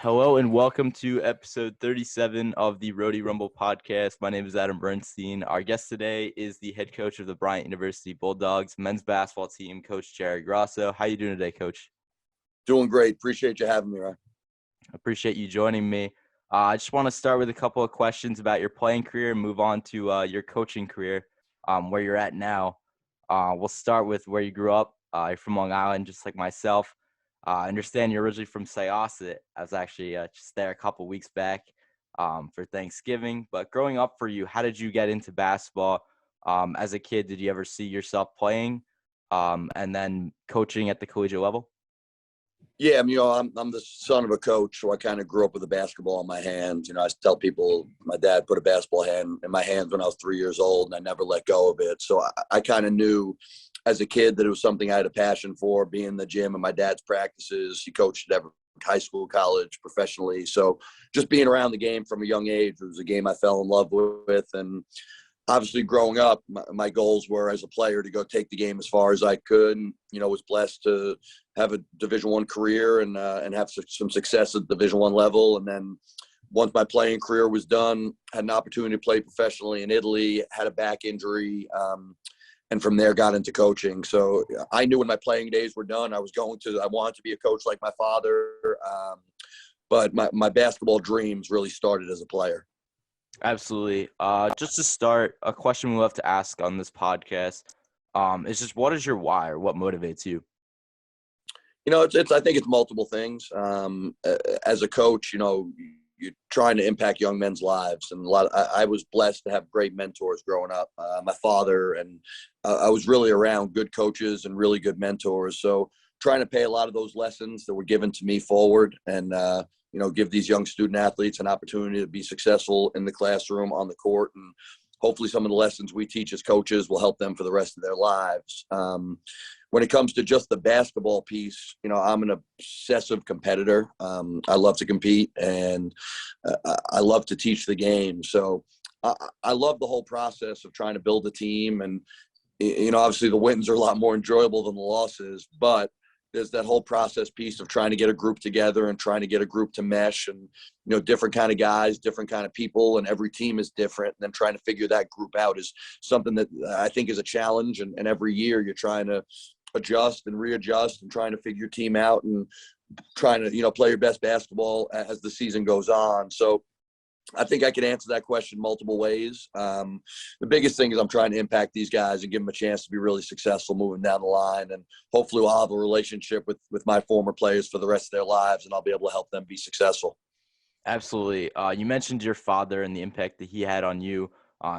Hello and welcome to episode 37 of the Rhody Rumble podcast. My name is Adam Bernstein. Our guest today is the head coach of the Bryant University Bulldogs men's basketball team, Coach Jared Grasso. How are you doing today, Coach? Doing great. Appreciate you having me, Ryan. Appreciate you joining me. I just want to start with a couple of questions about your playing career and move on to your coaching career, where you're at now. We'll start with where you grew up. You're from Long Island, just like myself. I understand you're originally from Syosset. I was actually just there a couple weeks back for Thanksgiving. But growing up for you, how did you get into basketball? As a kid, did you ever see yourself playing and then coaching at the collegiate level? Yeah, I'm the son of a coach, so I kind of grew up with a basketball in my hands. I tell people my dad put a basketball hand in my hands when I was 3 years old, and I never let go of it. So I kind of knew as a kid that it was something I had a passion for, being in the gym and my dad's practices. He coached at every high school, college, professionally. So just being around the game from a young age was a game I fell in love with. And obviously growing up, my goals were as a player to go take the game as far as I could, and was blessed to have a Division I career and have some success at Division I level. And then once my playing career was done, had an opportunity to play professionally in Italy, had a back injury, and from there got into coaching. So I knew when my playing days were done, I wanted to be a coach like my father, but my basketball dreams really started as a player. Absolutely. Just to start, a question we love to ask on this podcast is just, what is your why, or what motivates you? I think it's multiple things. As a coach, you're trying to impact young men's lives, and I was blessed to have great mentors growing up. My father, and I was really around good coaches and really good mentors. So trying to pay a lot of those lessons that were given to me forward, and give these young student athletes an opportunity to be successful in the classroom, on the court, and hopefully some of the lessons we teach as coaches will help them for the rest of their lives. When it comes to just the basketball piece, I'm an obsessive competitor. I love to compete, and I love to teach the game. So I love the whole process of trying to build a team. And, obviously the wins are a lot more enjoyable than the losses, but there's that whole process piece of trying to get a group together and trying to get a group to mesh, and, different kind of guys, different kind of people, and every team is different. And then trying to figure that group out is something that I think is a challenge. And every year you're trying to adjust and readjust and trying to figure your team out and trying to, play your best basketball as the season goes on. So I think I can answer that question multiple ways. The biggest thing is I'm trying to impact these guys and give them a chance to be really successful moving down the line. And hopefully we'll have a relationship with my former players for the rest of their lives, and I'll be able to help them be successful. Absolutely. You mentioned your father and the impact that he had on you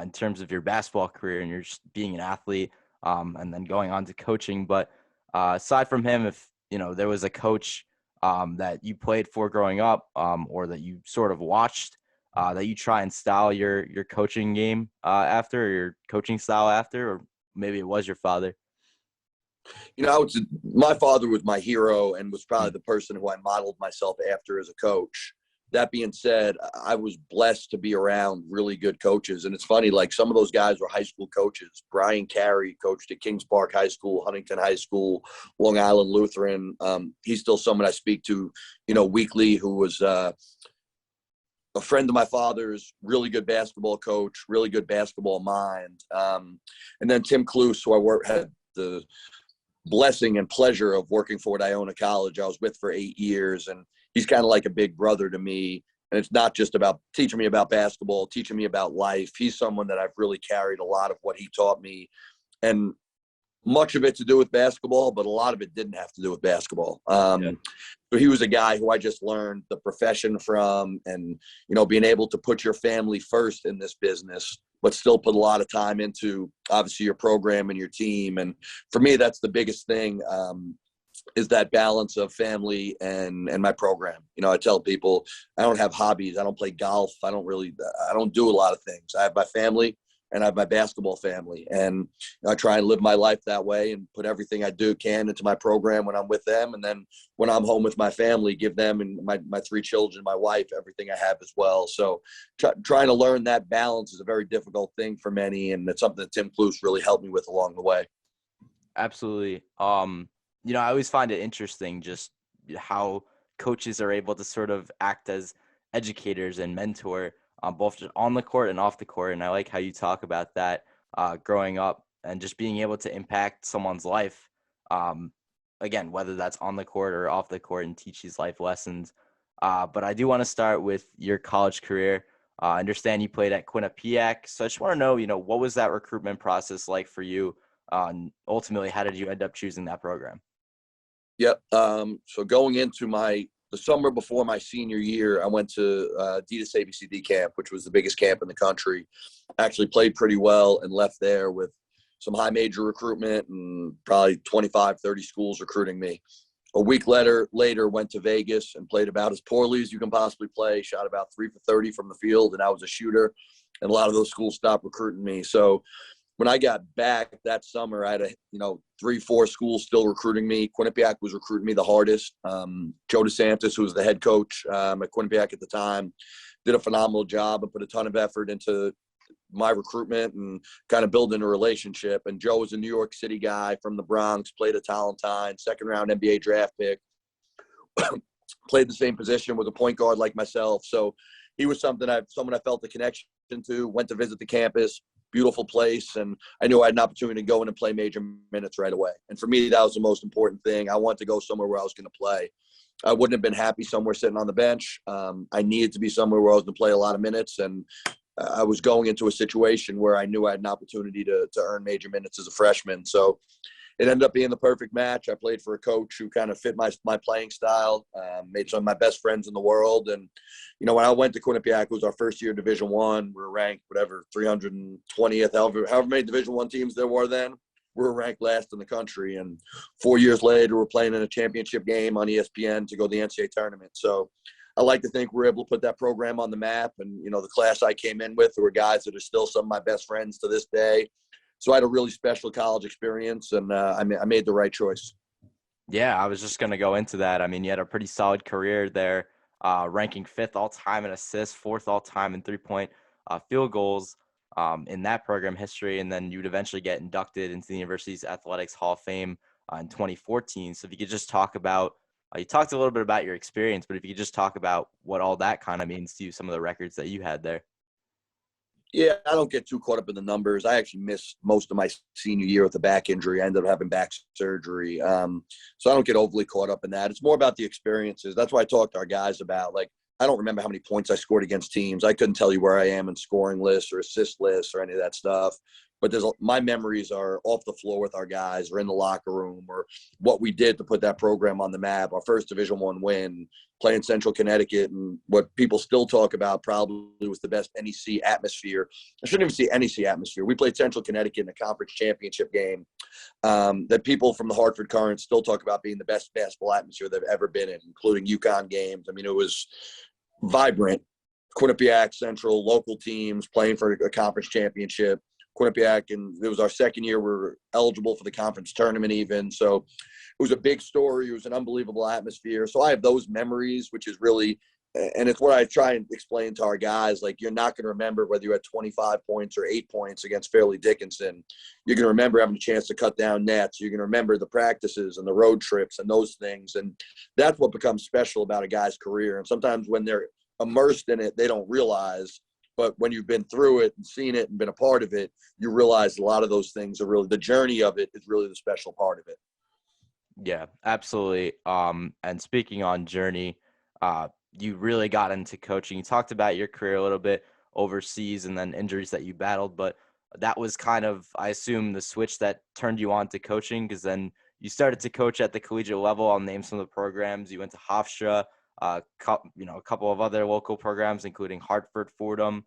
in terms of your basketball career and your just being an athlete and then going on to coaching. But aside from him, if, there was a coach that you played for growing up or that you sort of watched that you try and style your coaching game after, or your coaching style after, or maybe it was your father? My father was my hero and was probably the person who I modeled myself after as a coach. That being said, I was blessed to be around really good coaches. And it's funny, like some of those guys were high school coaches. Brian Carey coached at Kings Park High School, Huntington High School, Long Island Lutheran. He's still someone I speak to, weekly, who was a friend of my father's, really good basketball coach, really good basketball mind. And then Tim Cluse, who had the blessing and pleasure of working for at Iona College. I was with for 8 years, and he's kind of like a big brother to me. And it's not just about teaching me about basketball, teaching me about life. He's someone that I've really carried a lot of what he taught me, and much of it to do with basketball, but a lot of it didn't have to do with basketball. So he was a guy who I just learned the profession from, and, being able to put your family first in this business, but still put a lot of time into obviously your program and your team. And for me, that's the biggest thing, is that balance of family and my program. I tell people I don't have hobbies. I don't play golf. I don't do a lot of things. I have my family and I have my basketball family. And I try and live my life that way and put everything I can into my program when I'm with them. And then when I'm home with my family, give them and my 3 children, my wife, everything I have as well. So trying to learn that balance is a very difficult thing for many. And it's something that Tim Cluse really helped me with along the way. Absolutely. I always find it interesting just how coaches are able to sort of act as educators and mentor, both on the court and off the court. And I like how you talk about that growing up and just being able to impact someone's life. Again, whether that's on the court or off the court, and teach these life lessons. But I do want to start with your college career. I understand you played at Quinnipiac. So I just want to know, what was that recruitment process like for you? And ultimately, how did you end up choosing that program? Yep. So going into the summer before my senior year, I went to Adidas ABCD camp, which was the biggest camp in the country. Actually played pretty well and left there with some high major recruitment and probably 25, 30 schools recruiting me. A week later went to Vegas and played about as poorly as you can possibly play, shot about 3 for 30 from the field, and I was a shooter. And a lot of those schools stopped recruiting me. So when I got back that summer, I had 3-4 schools still recruiting me. Quinnipiac was recruiting me the hardest. Joe DeSantis, who was the head coach at Quinnipiac at the time, did a phenomenal job and put a ton of effort into my recruitment and kind of building a relationship. And Joe was a New York City guy from the Bronx, played at Talentine, second-round NBA draft pick, played the same position, was a point guard like myself. So he was someone I felt a connection to, went to visit the campus. Beautiful place, and I knew I had an opportunity to go in and play major minutes right away. And for me, that was the most important thing. I wanted to go somewhere where I was going to play. I wouldn't have been happy somewhere sitting on the bench. I needed to be somewhere where I was going to play a lot of minutes, and I was going into a situation where I knew I had an opportunity to earn major minutes as a freshman. So it ended up being the perfect match. I played for a coach who kind of fit my playing style, made some of my best friends in the world. And, when I went to Quinnipiac, it was our first year Division I. We were ranked, 320th, however many Division I teams there were then. We were ranked last in the country. And 4 years later, we're playing in a championship game on ESPN to go to the NCAA tournament. So I like to think we're able to put that program on the map. And, the class I came in with, there were guys that are still some of my best friends to this day. So I had a really special college experience, and I made the right choice. Yeah, I was just going to go into that. I mean, you had a pretty solid career there, ranking 5th all-time in assists, 4th all-time in three-point field goals in that program history, and then you would eventually get inducted into the university's Athletics Hall of Fame in 2014. So if you could just talk about you talked a little bit about your experience, but if you could just talk about what all that kind of means to you, some of the records that you had there. Yeah, I don't get too caught up in the numbers. I actually missed most of my senior year with a back injury. I ended up having back surgery. So I don't get overly caught up in that. It's more about the experiences. That's why I talk to our guys about, I don't remember how many points I scored against teams. I couldn't tell you where I am in scoring lists or assist lists or any of that stuff. But my memories are off the floor with our guys or in the locker room or what we did to put that program on the map. Our first Division I win, playing Central Connecticut, and what people still talk about probably was the best NEC atmosphere. I shouldn't even say NEC atmosphere. We played Central Connecticut in a conference championship game that people from the Hartford Current still talk about being the best basketball atmosphere they've ever been in, including UConn games. I mean, it was vibrant. Quinnipiac, Central, local teams playing for a conference championship. Quinnipiac, and it was our second year we were eligible for the conference tournament even. So it was a big story. It was an unbelievable atmosphere. So I have those memories, which is really, and it's what I try and explain to our guys, you're not going to remember whether you had 25 points or 8 points against Fairleigh Dickinson. You're going to remember having a chance to cut down nets. You're going to remember the practices and the road trips and those things. And that's what becomes special about a guy's career. And sometimes when they're immersed in it, they don't realize. But when you've been through it and seen it and been a part of it, you realize a lot of those things are really, the journey of it is really the special part of it. Yeah, absolutely. And speaking on journey, you really got into coaching. You talked about your career a little bit overseas and then injuries that you battled, but that was kind of, I assume, the switch that turned you on to coaching, because then you started to coach at the collegiate level. I'll name some of the programs. You went to Hofstra, a couple of other local programs, including Hartford, Fordham,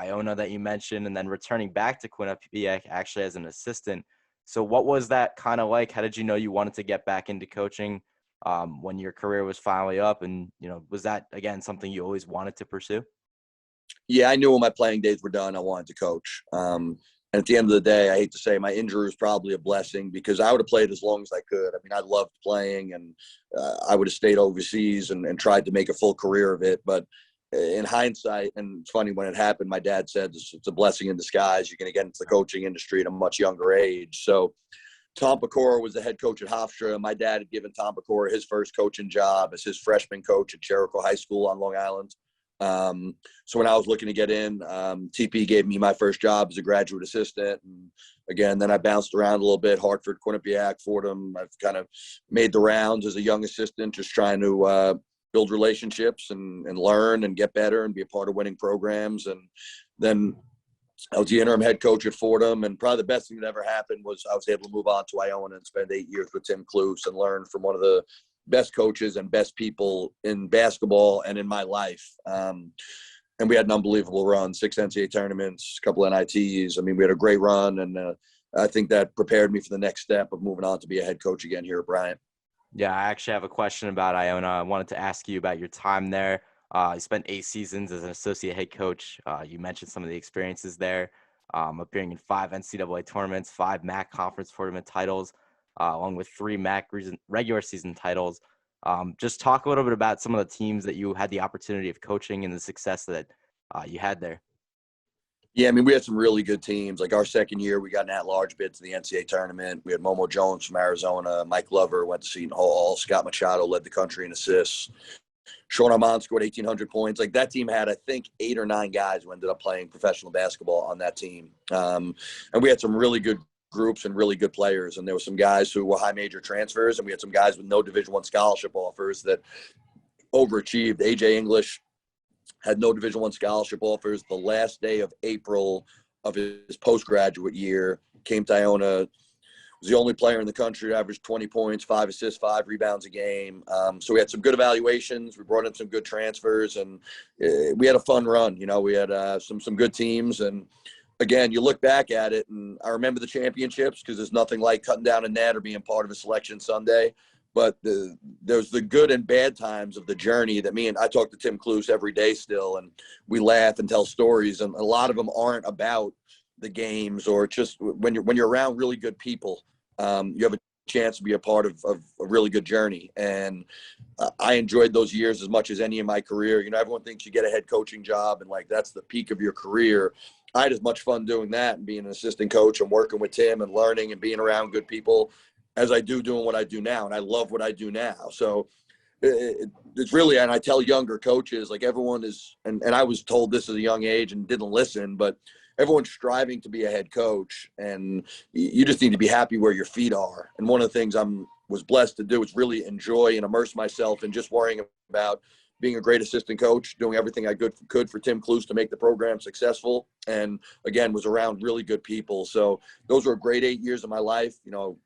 Iona that you mentioned, and then returning back to Quinnipiac actually as an assistant. So what was that kind of like? How did you know you wanted to get back into coaching when your career was finally up? And, was that, again, something you always wanted to pursue? Yeah, I knew when my playing days were done, I wanted to coach. And at the end of the day, I hate to say my injury was probably a blessing because I would have played as long as I could. I mean, I loved playing, and I would have stayed overseas and tried to make a full career of it. But in hindsight, and it's funny, when it happened, my dad said it's a blessing in disguise. You're going to get into the coaching industry at a much younger age. So Tom Pecora was the head coach at Hofstra. My dad had given Tom Pecora his first coaching job as his freshman coach at Jericho High School on Long Island. So when I was looking to get in, TP gave me my first job as a graduate assistant. And again, then I bounced around a little bit, Hartford, Quinnipiac, Fordham. I've kind of made the rounds as a young assistant, just trying to build relationships and learn and get better and be a part of winning programs. And then I was the interim head coach at Fordham, and probably the best thing that ever happened was I was able to move on to Iona and spend 8 years with Tim Kluse and learn from one of the best coaches and best people in basketball and in my life. And we had an unbelievable run, 6 NCAA tournaments, a couple NITs. I mean, we had a great run, and I think that prepared me for the next step of moving on to be a head coach again here at Bryant. Yeah, I actually have a question about Iona. I wanted to ask you about your time there. You spent 8 seasons as an associate head coach. You mentioned some of the experiences there, appearing in 5 NCAA tournaments, 5 MAC conference tournament titles, along with 3 MAC regular season titles. Just talk a little bit about some of the teams that you had the opportunity of coaching and the success that you had there. Yeah, I mean, we had some really good teams. Like our second year, we got an at-large bid to the NCAA tournament. We had Momo Jones from Arizona. Mike Glover went to Seton Hall. Scott Machado led the country in assists. Sean Armand scored 1,800 points. Like that team had, I think, 8 or 9 guys who ended up playing professional basketball on that team. And we had some really good groups and really good players. And there were some guys who were high major transfers, and we had some guys with no Division I scholarship offers that overachieved. AJ English had no Division I scholarship offers. The last day of April of his postgraduate year, came to Iona. Was the only player in the country to average 20 points, 5 assists, 5 rebounds a game. So we had some good evaluations. We brought in some good transfers, and we had a fun run. You know, we had some good teams. And again, you look back at it, and I remember the championships because there's nothing like cutting down a net or being part of a selection Sunday. But there's the good and bad times of the journey that I talk to Tim Kluse every day still, and we laugh and tell stories. And a lot of them aren't about the games, or just when you're around really good people, you have a chance to be a part of a really good journey. And I enjoyed those years as much as any in my career. You know, everyone thinks you get a head coaching job and like that's the peak of your career. I had as much fun doing that and being an assistant coach and working with Tim and learning and being around good people as I do doing what I do now. And I love what I do now. So it's really, and I tell younger coaches, like everyone is, and I was told this at a young age and didn't listen, but everyone's striving to be a head coach, and you just need to be happy where your feet are. And one of the things was blessed to do is really enjoy and immerse myself in just worrying about being a great assistant coach, doing everything I could for Tim Kluse to make the program successful. And again, was around really good people. So those were great 8 years of my life. You know,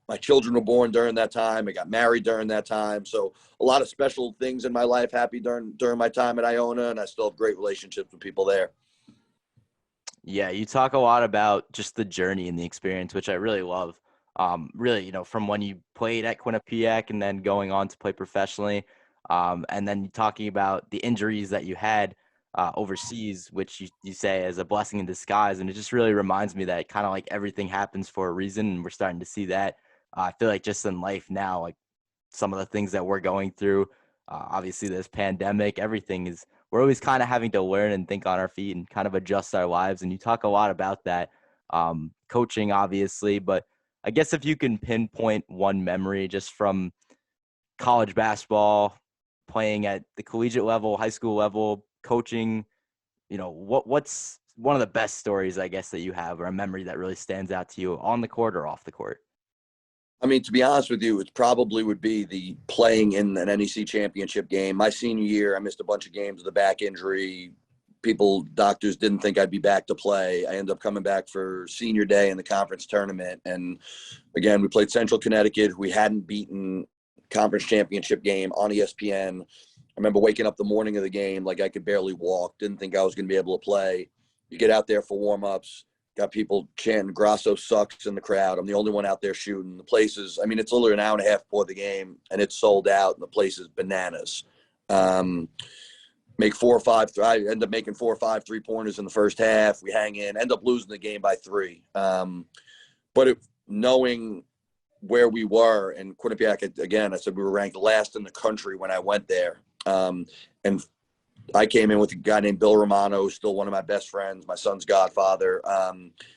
my children were born during that time. I got married during that time. So a lot of special things in my life happened during my time at Iona, and I still have great relationships with people there. Yeah, you talk a lot about just the journey and the experience, which I really love. Really, you know, from when you played at Quinnipiac and then going on to play professionally, and then talking about the injuries that you had overseas, which you say is a blessing in disguise. And it just really reminds me that kind of like everything happens for a reason, and we're starting to see that. I feel like just in life now, like some of the things that we're going through, obviously this pandemic, we're always kind of having to learn and think on our feet and kind of adjust our lives. And you talk a lot about that, coaching, obviously, but I guess if you can pinpoint one memory just from college basketball, playing at the collegiate level, high school level, coaching, you know, what's one of the best stories, I guess, that you have, or a memory that really stands out to you on the court or off the court? I mean, to be honest with you, it probably would be the playing in an NEC Championship game. My senior year, I missed a bunch of games with a back injury. Doctors didn't think I'd be back to play. I ended up coming back for senior day in the conference tournament. And again, we played Central Connecticut, who we hadn't beaten, conference championship game on ESPN. I remember waking up the morning of the game like I could barely walk, didn't think I was going to be able to play. You get out there for warm-ups. Got people chanting, Grasso sucks in the crowd. I'm the only one out there shooting. The place is, I mean, it's literally an hour and a half before the game, and it's sold out, and the place is bananas. Make 4 or 5. I end up making 4 or 5 3-pointers in the first half. We hang in, end up losing the game by 3. But knowing where we were, and Quinnipiac, again, I said we were ranked last in the country when I went there. And I came in with a guy named Bill Romano, who's still one of my best friends, my son's godfather.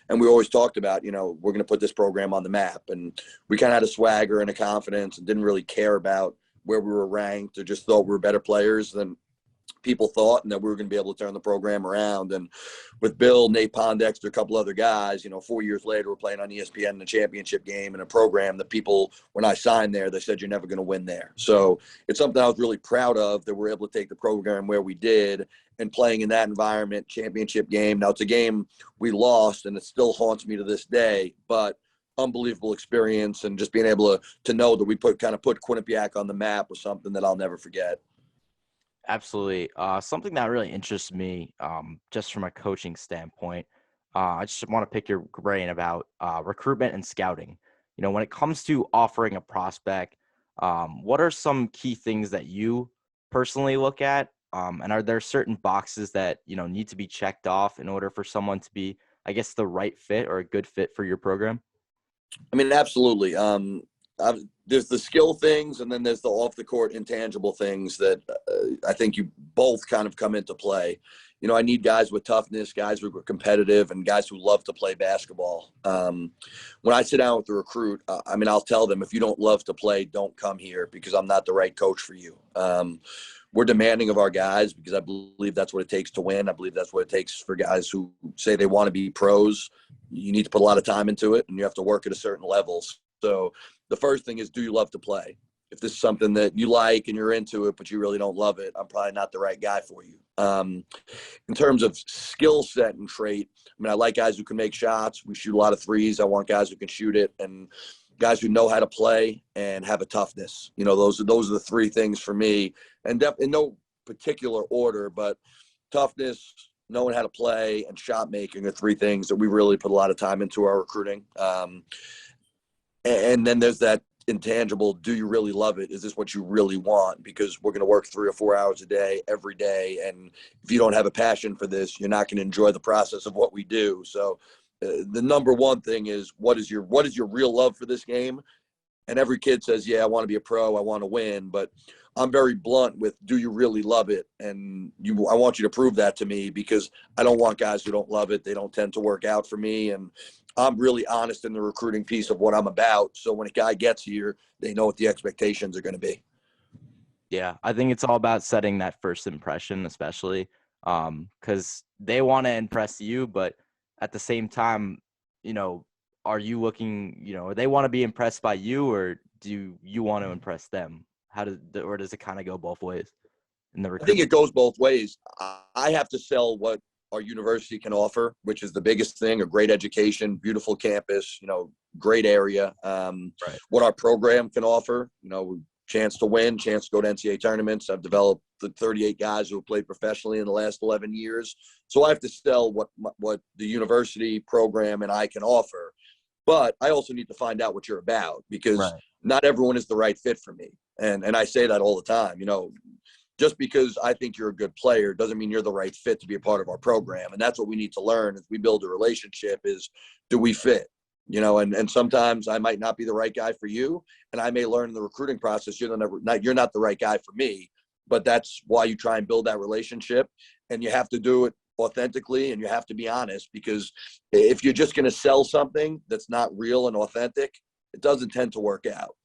And we always talked about, we're going to put this program on the map. And we kind of had a swagger and a confidence and didn't really care about where we were ranked, or just thought we were better players than people thought, and that we were going to be able to turn the program around. And with Bill, Nate Pondexter, a couple other guys, 4 years later, we're playing on ESPN in a championship game in a program that people, when I signed there, they said, you're never going to win there. So it's something I was really proud of, that we're able to take the program where we did, and playing in that environment, championship game. Now, it's a game we lost, and it still haunts me to this day, but unbelievable experience, and just being able to know that we put Quinnipiac on the map was something that I'll never forget. Absolutely. Something that really interests me, just from a coaching standpoint, I just want to pick your brain about recruitment and scouting. When it comes to offering a prospect, what are some key things that you personally look at? And are there certain boxes that, need to be checked off in order for someone to be, I guess, the right fit or a good fit for your program? I mean, absolutely. There's the skill things, and then there's the off the court intangible things that I think you both kind of come into play. I need guys with toughness, guys who are competitive, and guys who love to play basketball. When I sit down with the recruit, I'll tell them, if you don't love to play, don't come here, because I'm not the right coach for you. We're demanding of our guys, because I believe that's what it takes to win. I believe that's what it takes for guys who say they want to be pros. You need to put a lot of time into it, and you have to work at a certain level. So the first thing is, do you love to play? If this is something that you like and you're into it, but you really don't love it, I'm probably not the right guy for you. In terms of skill set and trait, I like guys who can make shots. We shoot a lot of threes. I want guys who can shoot it, and guys who know how to play and have a toughness. Those are the three things for me, and in no particular order, but toughness, knowing how to play, and shot making are three things that we really put a lot of time into our recruiting. And then there's that intangible. Do you really love it? Is this what you really want? Because we're going to work 3 or 4 hours a day, every day. And if you don't have a passion for this, you're not going to enjoy the process of what we do. So the number one thing is, what is your real love for this game? And every kid says, yeah, I want to be a pro, I want to win. But I'm very blunt with, do you really love it? And I want you to prove that to me, because I don't want guys who don't love it. They don't tend to work out for me. And I'm really honest in the recruiting piece of what I'm about. So when a guy gets here, they know what the expectations are going to be. Yeah, I think it's all about setting that first impression, especially because they want to impress you, but at the same time, are you looking, they want to be impressed by you, or do you want to impress them? Or does it kind of go both ways in the recruitment? I think it goes both ways. I have to sell what our university can offer, which is the biggest thing: a great education, beautiful campus, great area. Right. What our program can offer, chance to win, chance to go to NCAA tournaments. I've developed the 38 guys who have played professionally in the last 11 years. So I have to sell what the university program and I can offer. But I also need to find out what you're about, because not everyone is the right fit for me. And I say that all the time. Just because I think you're a good player doesn't mean you're the right fit to be a part of our program. And that's what we need to learn as we build a relationship is, do we fit? And sometimes I might not be the right guy for you. And I may learn in the recruiting process, you're not the right guy for me. But that's why you try and build that relationship. And you have to do it authentically, and you have to be honest, because if you're just going to sell something that's not real and authentic, it doesn't tend to work out.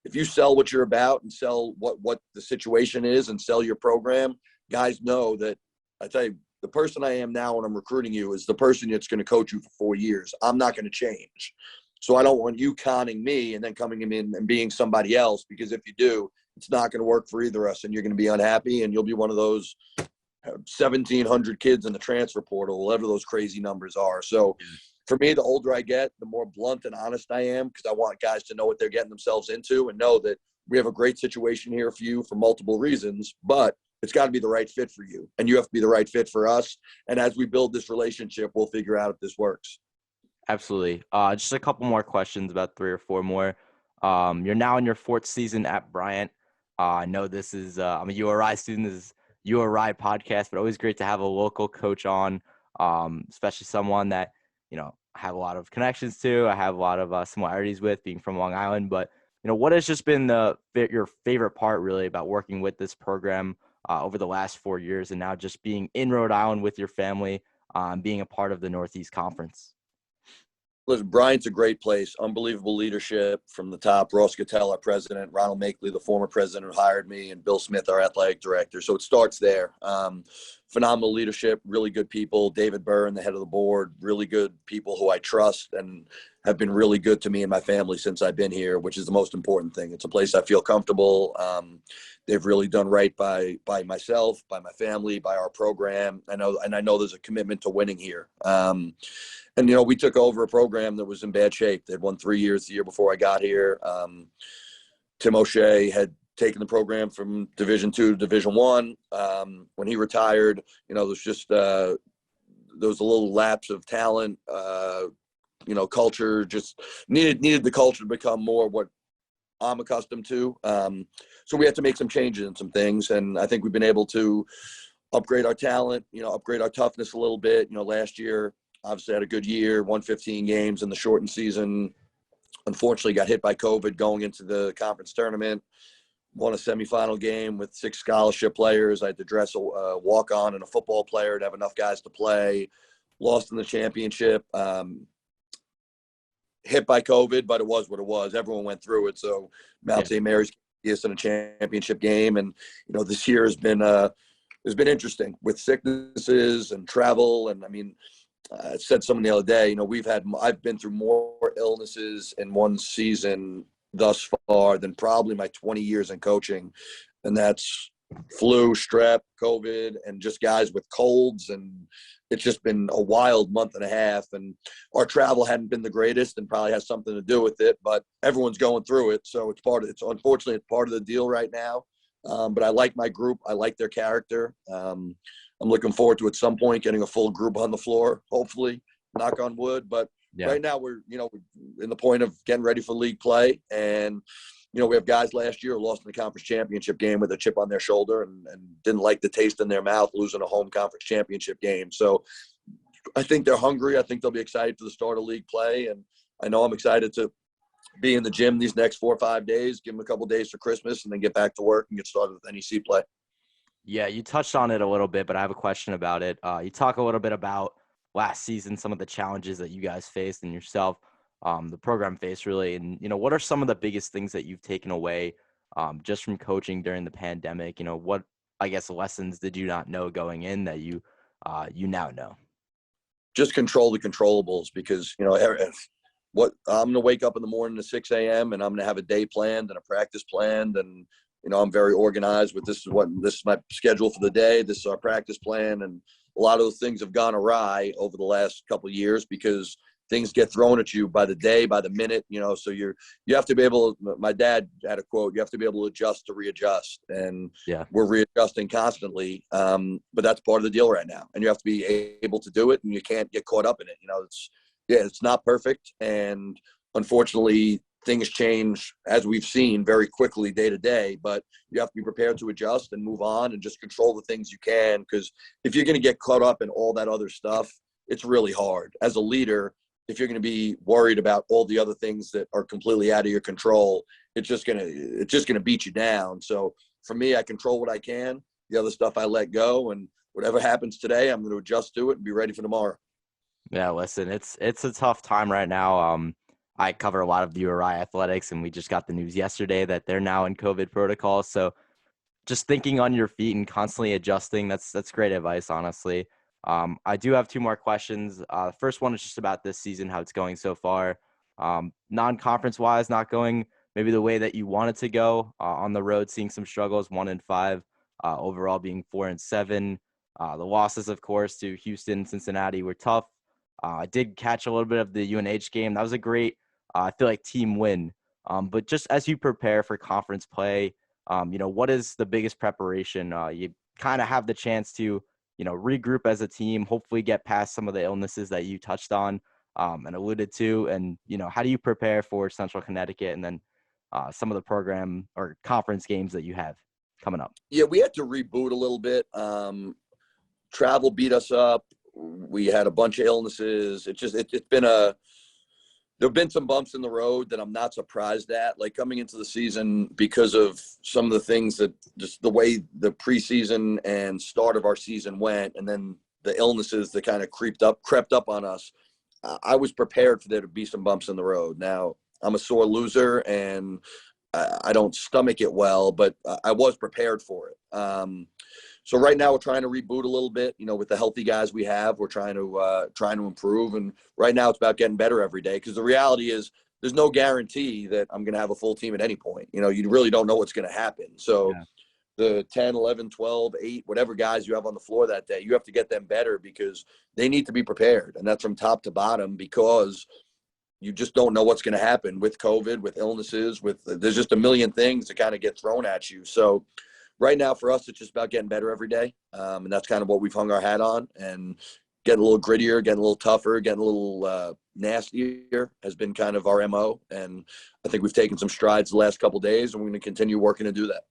If you sell what you're about and sell what the situation is and sell your program, guys know that, I tell you, the person I am now when I'm recruiting you is the person that's going to coach you for 4 years. I'm not going to change. So I don't want you conning me and then coming in and being somebody else, because if you do, it's not going to work for either of us, and you're going to be unhappy, and you'll be one of those 1,700 kids in the transfer portal, whatever those crazy numbers are. So for me, the older I get, the more blunt and honest I am, because I want guys to know what they're getting themselves into and know that we have a great situation here for you for multiple reasons, but it's got to be the right fit for you, and you have to be the right fit for us. And as we build this relationship, we'll figure out if this works. Absolutely. Just a couple more questions, about 3 or 4 more. You're now in your 4th season at Bryant. I know this is I'm a URI student. This is URI podcast, but always great to have a local coach on, especially someone that, I have a lot of connections to. I have a lot of similarities with, being from Long Island. But, what has just been your favorite part really about working with this program over the last 4 years, and now just being in Rhode Island with your family, being a part of the Northeast Conference? Listen, Bryant's a great place. Unbelievable leadership from the top. Ross Cattell, our president, Ronald Makeley, the former president who hired me, and Bill Smith, our athletic director. So it starts there. Phenomenal leadership, really good people. David Byrne, the head of the board, really good people who I trust and have been really good to me and my family since I've been here, which is the most important thing. It's a place I feel comfortable. They've really done right by myself, by my family, by our program. I know there's a commitment to winning here. And, we took over a program that was in bad shape. They'd won 3 years the year before I got here. Tim O'Shea had taken the program from Division II to Division I. When he retired, there was a little lapse of talent. Culture just needed the culture to become more what I'm accustomed to. So we had to make some changes in some things. And I think we've been able to upgrade our talent, upgrade our toughness a little bit. Last year, obviously had a good year, won 15 games in the shortened season. Unfortunately, got hit by COVID going into the conference tournament. Won a semifinal game with 6 scholarship players. I had to dress a walk-on and a football player to have enough guys to play. Lost in the championship. Hit by COVID, but it was what it was. Everyone went through it. So Mount St. Mary's is in a championship game, and this year has been interesting with sicknesses and travel. And I said something the other day, I've been through more illnesses in one season thus far than probably my 20 years in coaching. And that's flu, strep, COVID, and just guys with colds. And it's just been a wild month and a half. And our travel hadn't been the greatest and probably has something to do with it, but everyone's going through it. So unfortunately, it's part of the deal right now. But I like my group. I like their character. I'm looking forward to at some point getting a full group on the floor, hopefully, knock on wood. But right now we're in the point of getting ready for league play. And, we have guys last year who lost in the conference championship game with a chip on their shoulder and didn't like the taste in their mouth losing a home conference championship game. So I think they're hungry. I think they'll be excited for the start of league play. And I know I'm excited to be in the gym these next 4 or 5 days, give them a couple of days for Christmas, and then get back to work and get started with NEC play. Yeah, you touched on it a little bit, but I have a question about it. You talk a little bit about last season, some of the challenges that you guys faced and yourself, the program faced really. And, what are some of the biggest things that you've taken away just from coaching during the pandemic? What, I guess, lessons did you not know going in that you now know? Just control the controllables because, what I'm going to wake up in the morning at 6 a.m. and I'm going to have a day planned and a practice planned. And, I'm very organized with this is my schedule for the day. This is our practice plan. And a lot of those things have gone awry over the last couple of years because things get thrown at you by the day, by the minute, so you have to be able, my dad had a quote, you have to be able to adjust to readjust. And we're readjusting constantly. But that's part of the deal right now. And you have to be able to do it and you can't get caught up in it. It's not perfect. And unfortunately, things change, as we've seen, very quickly day to day, but you have to be prepared to adjust and move on and just control the things you can. Because if you're going to get caught up in all that other stuff, it's really hard. As a leader, if you're going to be worried about all the other things that are completely out of your control, it's just going to beat you down. So for me, I control what I can. The other stuff I let go, and whatever happens today, I'm going to adjust to it and be ready for tomorrow. Yeah, listen, it's a tough time right now. I cover a lot of the URI athletics, and we just got the news yesterday that they're now in COVID protocols. So just thinking on your feet and constantly adjusting, that's great advice, honestly. I do have 2 more questions. The first one is just about this season, how it's going so far. Non-conference wise, not going maybe the way that you wanted to go. On the road, seeing some struggles, 1-5, overall being 4-7. The losses, of course, to Houston, Cincinnati were tough. I did catch a little bit of the UNH game. That was a great, I feel like, team win. But just as you prepare for conference play, what is the biggest preparation? You kind of have the chance to, regroup as a team, hopefully get past some of the illnesses that you touched on and alluded to. And, how do you prepare for Central Connecticut and then some of the program or conference games that you have coming up? Yeah, we had to reboot a little bit. Travel beat us up. We had a bunch of illnesses. It's been There have been some bumps in the road that I'm not surprised at, like coming into the season because of some of the things that just the way the preseason and start of our season went, and then the illnesses that kind of crept up on us. I was prepared for there to be some bumps in the road. Now, I'm a sore loser and I don't stomach it well, but I was prepared for it. So right now we're trying to reboot a little bit, with the healthy guys we have. We're trying to improve. And right now it's about getting better every day, because the reality is there's no guarantee that I'm going to have a full team at any point. You really don't know what's going to happen. So the 10, 11, 12, 8, whatever guys you have on the floor that day, you have to get them better because they need to be prepared. And that's from top to bottom, because you just don't know what's going to happen with COVID, with illnesses, there's just a million things that kind of get thrown at you. So right now for us, it's just about getting better every day. And that's kind of what we've hung our hat on, and getting a little grittier, getting a little tougher, getting a little nastier has been kind of our MO. And I think we've taken some strides the last couple of days, and we're going to continue working to do that.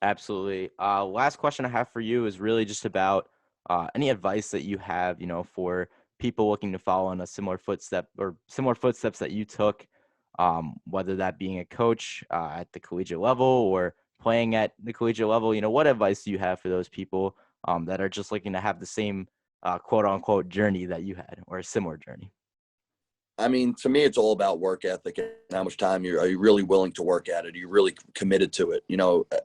Absolutely. Last question I have for you is really just about any advice that you have, for people looking to follow in a similar footsteps that you took, whether that being a coach at the collegiate level or playing at the collegiate level. What advice do you have for those people that are just looking to have the same quote unquote journey that you had, or a similar journey? I mean, to me, it's all about work ethic and how much time are you really willing to work at it? Are you really committed to it?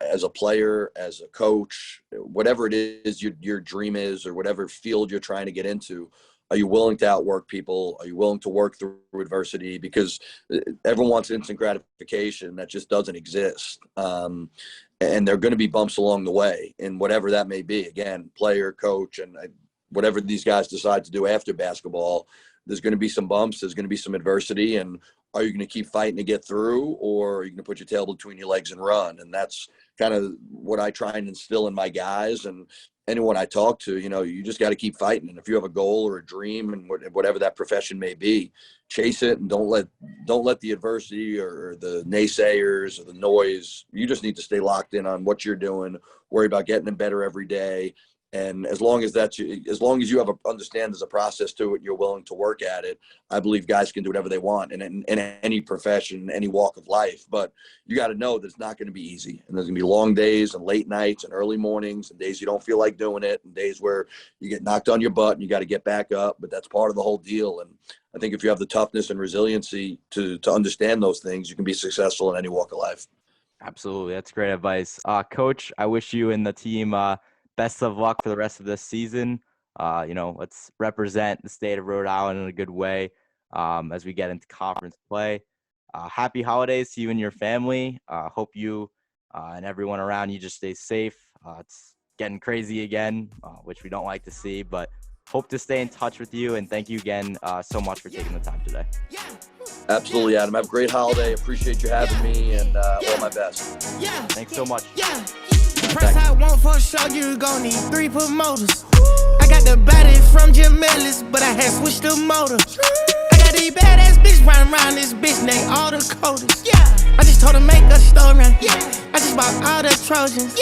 As a player, as a coach, whatever it is your dream is, or whatever field you're trying to get into, are you willing to outwork people? Are you willing to work through adversity? Because everyone wants instant gratification. That just doesn't exist. And there are going to be bumps along the way, and whatever that may be. Again, player, coach, and whatever these guys decide to do after basketball, there's going to be some bumps. There's going to be some adversity. And are you going to keep fighting to get through, or are you going to put your tail between your legs and run? And that's kind of what I try and instill in my guys. And anyone I talk to, you just got to keep fighting. And if you have a goal or a dream, and whatever that profession may be, chase it, and don't let the adversity or the naysayers or the noise. You just need to stay locked in on what you're doing, worry about getting them better every day. And as long as you understand there's a process to it, you're willing to work at it, I believe guys can do whatever they want in any profession, any walk of life. But you got to know that it's not going to be easy. And there's going to be long days and late nights and early mornings and days you don't feel like doing it, and days where you get knocked on your butt and you got to get back up. But that's part of the whole deal. And I think if you have the toughness and resiliency to understand those things, you can be successful in any walk of life. Absolutely. That's great advice. Coach, I wish you and the team best of luck for the rest of this season. Let's represent the state of Rhode Island in a good way as we get into conference play. Happy holidays to you and your family. Hope you and everyone around you just stay safe. It's getting crazy again, which we don't like to see, but hope to stay in touch with you. And thank you again so much for taking the time today. Absolutely, Adam. Have a great holiday. Appreciate you having me, and all my best. Thanks so much. Press I want for sure, you gon' need 3 promoters. I got the body from Jim Ellis, but I had switched the motor. I got these badass bitch running around this bitch, they all the coders. I just told her make a story. I just bought all the Trojans.